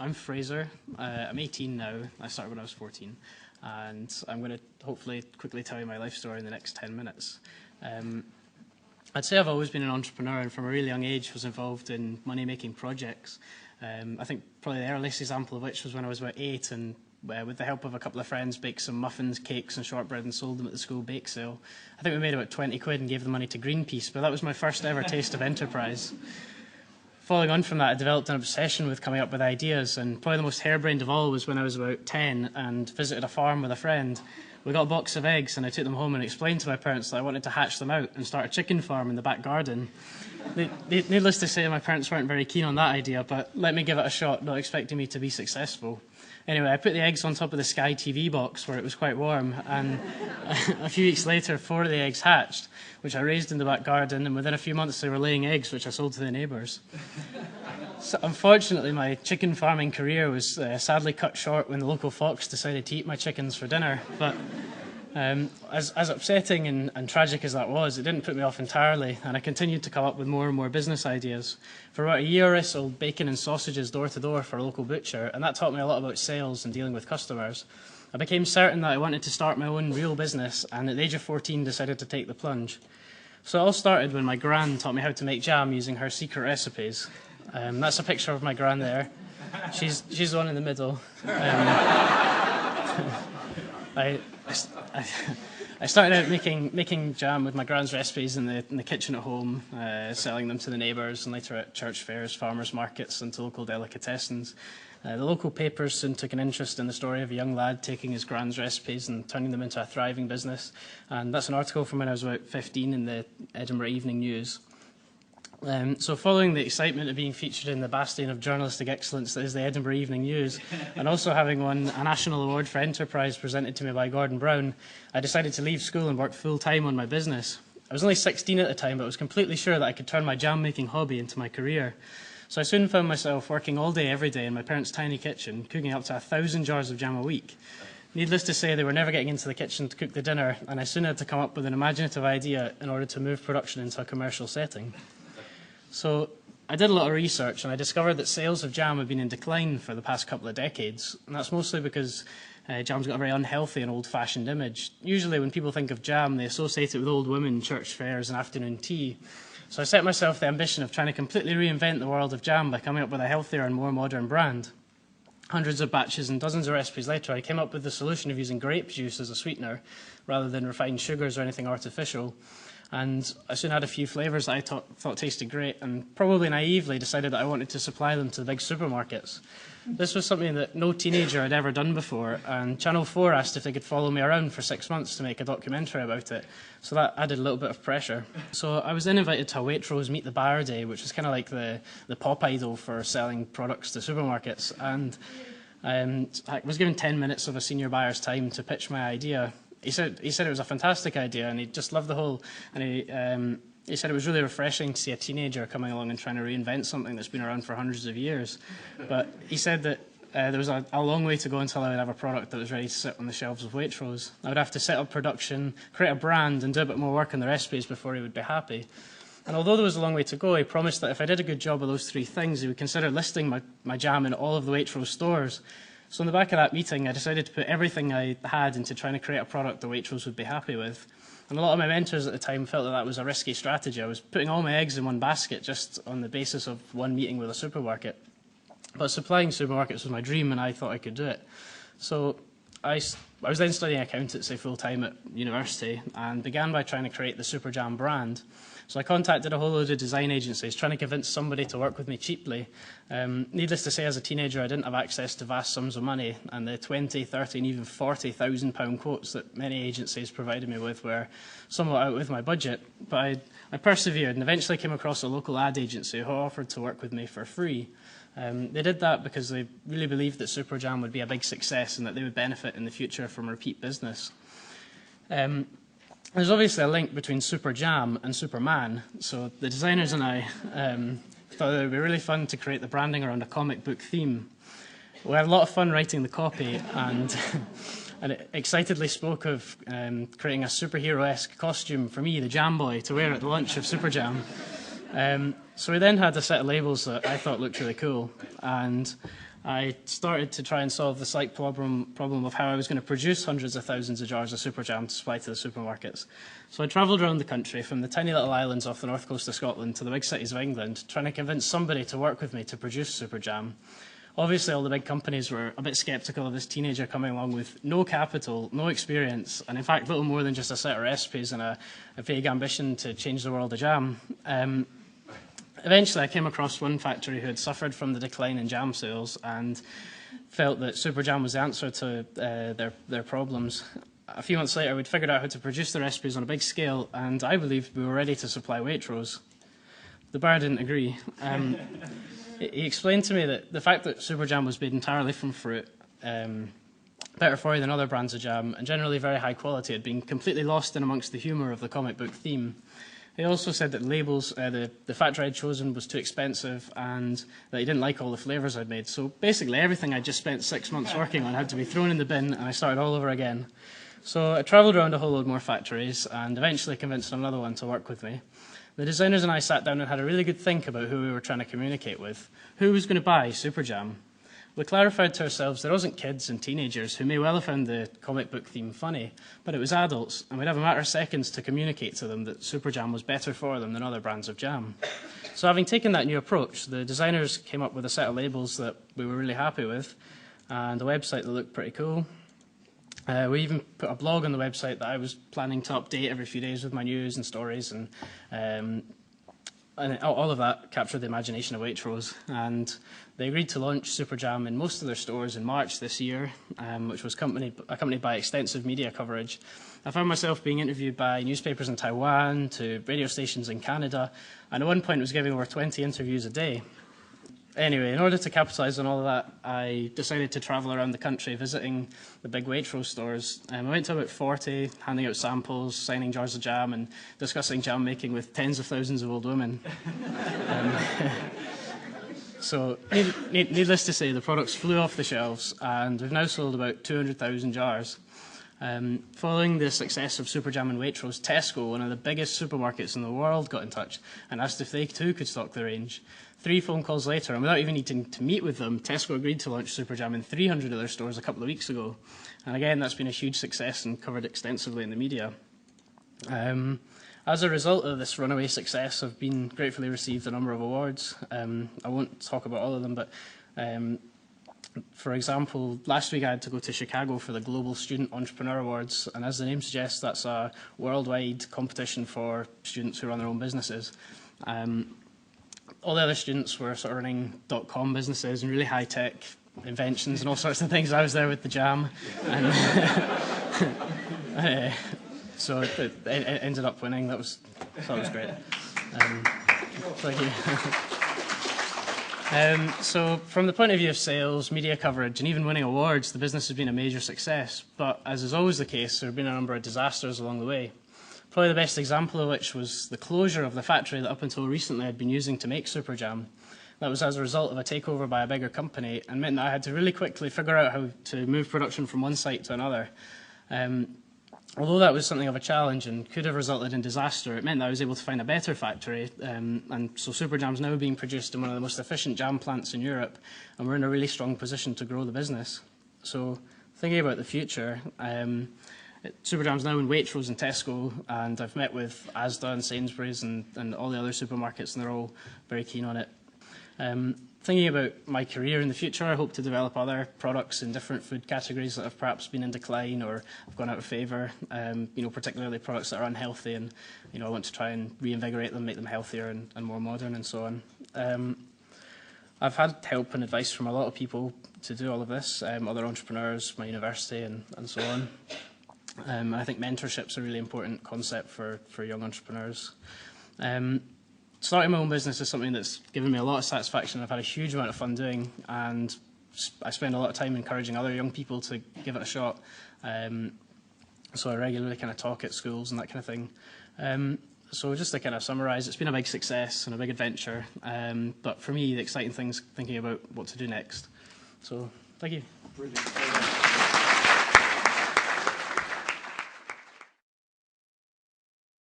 I'm Fraser. I'm 18 now. I started when I was 14. And I'm going to hopefully quickly tell you my life story in the next 10 minutes. I'd say I've always been an entrepreneur, and from a really young age was involved in money-making projects. I think probably the earliest example of which was when I was about 8, and with the help of a couple of friends, baked some muffins, cakes and shortbread and sold them at the school bake sale. I think we made about 20 quid and gave the money to Greenpeace, but that was my first ever taste of enterprise. Following on from that, I developed an obsession with coming up with ideas, and probably the most harebrained of all was when I was about 10 and visited a farm with a friend. We got a box of eggs and I took them home and explained to my parents that I wanted to hatch them out and start a chicken farm in the back garden. Needless to say, my parents weren't very keen on that idea, but let me give it a shot, not expecting me to be successful. Anyway, I put the eggs on top of the Sky TV box where it was quite warm, and a few weeks later, 4 of the eggs hatched, which I raised in the back garden, and within a few months they were laying eggs, which I sold to the neighbours. So, unfortunately, my chicken farming career was sadly cut short when the local fox decided to eat my chickens for dinner. But as upsetting and tragic as that was, it didn't put me off entirely, and I continued to come up with more and more business ideas. For about a year, I sold bacon and sausages door to door for a local butcher, and that taught me a lot about sales and dealing with customers. I became certain that I wanted to start my own real business, and at the age of 14 decided to take the plunge. So it all started when my gran taught me how to make jam using her secret recipes. That's a picture of my gran there. She's the one in the middle. I started out making jam with my gran's recipes in the kitchen at home, selling them to the neighbours and later at church fairs, farmers markets and to local delicatessens. The local papers soon took an interest in the story of a young lad taking his gran's recipes and turning them into a thriving business. And that's an article from when I was about 15 in the Edinburgh Evening News. So following the excitement of being featured in the bastion of journalistic excellence that is the Edinburgh Evening News, and also having won a national award for enterprise presented to me by Gordon Brown, I decided to leave school and work full-time on my business. I was only 16 at the time, but I was completely sure that I could turn my jam-making hobby into my career. So I soon found myself working all day, every day in my parents' tiny kitchen, cooking up to 1,000 jars of jam a week. Needless to say, they were never getting into the kitchen to cook the dinner, and I soon had to come up with an imaginative idea in order to move production into a commercial setting. So I did a lot of research, and I discovered that sales of jam have been in decline for the past couple of decades. And that's mostly because jam's got a very unhealthy and old-fashioned image. Usually when people think of jam, they associate it with old women, church fairs and afternoon tea. So I set myself the ambition of trying to completely reinvent the world of jam by coming up with a healthier and more modern brand. Hundreds of batches and dozens of recipes later, I came up with the solution of using grape juice as a sweetener rather than refined sugars or anything artificial. And I soon had a few flavours that I thought tasted great, and probably naively decided that I wanted to supply them to the big supermarkets. This was something that no teenager had ever done before, and Channel 4 asked if they could follow me around for 6 months to make a documentary about it. So that added a little bit of pressure. So I was then invited to a Waitrose Meet the Buyer Day, which is kind of like the pop idol for selling products to supermarkets. And I was given 10 minutes of a senior buyer's time to pitch my idea. He said it was a fantastic idea, and he just loved the whole. And he said it was really refreshing to see a teenager coming along and trying to reinvent something that's been around for hundreds of years. But he said that there was a long way to go until I would have a product that was ready to sit on the shelves of Waitrose. I would have to set up production, create a brand, and do a bit more work on the recipes before he would be happy. And although there was a long way to go, he promised that if I did a good job of those 3 things, he would consider listing my jam in all of the Waitrose stores. So in the back of that meeting, I decided to put everything I had into trying to create a product that Waitrose would be happy with. And a lot of my mentors at the time felt that was a risky strategy. I was putting all my eggs in one basket just on the basis of one meeting with a supermarket. But supplying supermarkets was my dream, and I thought I could do it. So I was then studying accountancy full-time at university and began by trying to create the Super Jam brand. So I contacted a whole load of design agencies trying to convince somebody to work with me cheaply. Needless to say, as a teenager, I didn't have access to vast sums of money, and the 20, 30 and even £40,000 quotes that many agencies provided me with were somewhat out with my budget. But I persevered and eventually came across a local ad agency who offered to work with me for free. They did that because they really believed that Super Jam would be a big success and that they would benefit in the future from repeat business. There's obviously a link between Super Jam and Superman, so the designers and I thought it would be really fun to create the branding around a comic book theme. We had a lot of fun writing the copy, and it excitedly spoke of creating a superhero-esque costume for me, the Jam Boy, to wear at the lunch of Super Jam. So we then had a set of labels that I thought looked really cool, and I started to try and solve the slight problem of how I was going to produce hundreds of thousands of jars of super jam to supply to the supermarkets. So I travelled around the country, from the tiny little islands off the north coast of Scotland to the big cities of England, trying to convince somebody to work with me to produce super jam. Obviously, all the big companies were a bit sceptical of this teenager coming along with no capital, no experience, and in fact, little more than just a set of recipes and a vague ambition to change the world of jam. Eventually, I came across one factory who had suffered from the decline in jam sales and felt that super jam was the answer to their problems. A few months later, we'd figured out how to produce the recipes on a big scale, and I believed we were ready to supply Waitrose. The buyer didn't agree. He explained to me that the fact that super jam was made entirely from fruit, better for you than other brands of jam, and generally very high quality, had been completely lost in amongst the humour of the comic book theme. He also said that the labels, the factory I'd chosen was too expensive and that he didn't like all the flavours I'd made. So basically everything I'd just spent 6 months working on had to be thrown in the bin and I started all over again. So I travelled around a whole load more factories and eventually convinced another one to work with me. The designers and I sat down and had a really good think about who we were trying to communicate with. Who was going to buy super jam? We clarified to ourselves there wasn't kids and teenagers who may well have found the comic book theme funny, but it was adults, and we'd have a matter of seconds to communicate to them that super jam was better for them than other brands of jam. So having taken that new approach, the designers came up with a set of labels that we were really happy with, and a website that looked pretty cool. We even put a blog on the website that I was planning to update every few days with my news and stories, and all of that captured the imagination of Waitrose. And they agreed to launch super jam in most of their stores in March this year, which was accompanied by extensive media coverage. I found myself being interviewed by newspapers in Taiwan to radio stations in Canada, and at one point was giving over 20 interviews a day. Anyway, in order to capitalise on all of that, I decided to travel around the country visiting the big Waitrose stores. I went to about 40, handing out samples, signing jars of jam, and discussing jam making with tens of thousands of old women. So, needless to say, the products flew off the shelves, and we've now sold about 200,000 jars. Following the success of super jam and Waitrose, Tesco, one of the biggest supermarkets in the world, got in touch and asked if they too could stock the range. 3 phone calls later, and without even needing to meet with them, Tesco agreed to launch super jam in 300 of their stores a couple of weeks ago. And again, that's been a huge success and covered extensively in the media. As a result of this runaway success, I've been gratefully received a number of awards. I won't talk about all of them, but for example, last week I had to go to Chicago for the Global Student Entrepreneur Awards, and as the name suggests, that's a worldwide competition for students who run their own businesses. All the other students were sort of running .com businesses and really high-tech inventions and all sorts of things. I was there with the jam. And so it ended up winning. That was great. Thank you. So from the point of view of sales, media coverage, and even winning awards, the business has been a major success. But as is always the case, there have been a number of disasters along the way. Probably the best example of which was the closure of the factory that up until recently I'd been using to make super jam. That was as a result of a takeover by a bigger company and meant that I had to really quickly figure out how to move production from one site to another. Although that was something of a challenge and could have resulted in disaster, it meant that I was able to find a better factory, and so super jam is now being produced in one of the most efficient jam plants in Europe, and we're in a really strong position to grow the business. So thinking about the future, super jam's now in Waitrose and Tesco, and I've met with Asda and Sainsbury's and all the other supermarkets, and they're all very keen on it. Thinking about my career in the future, I hope to develop other products in different food categories that have perhaps been in decline or have gone out of favour, particularly products that are unhealthy, and I want to try and reinvigorate them, make them healthier and more modern and so on. I've had help and advice from a lot of people to do all of this, other entrepreneurs, my university and so on. I think mentorship's a really important concept for young entrepreneurs. Starting my own business is something that's given me a lot of satisfaction. I've had a huge amount of fun doing, and I spend a lot of time encouraging other young people to give it a shot. So I regularly kind of talk at schools and that kind of thing. So just to kind of summarise, it's been a big success and a big adventure. But for me, the exciting thing is thinking about what to do next. So thank you. Brilliant.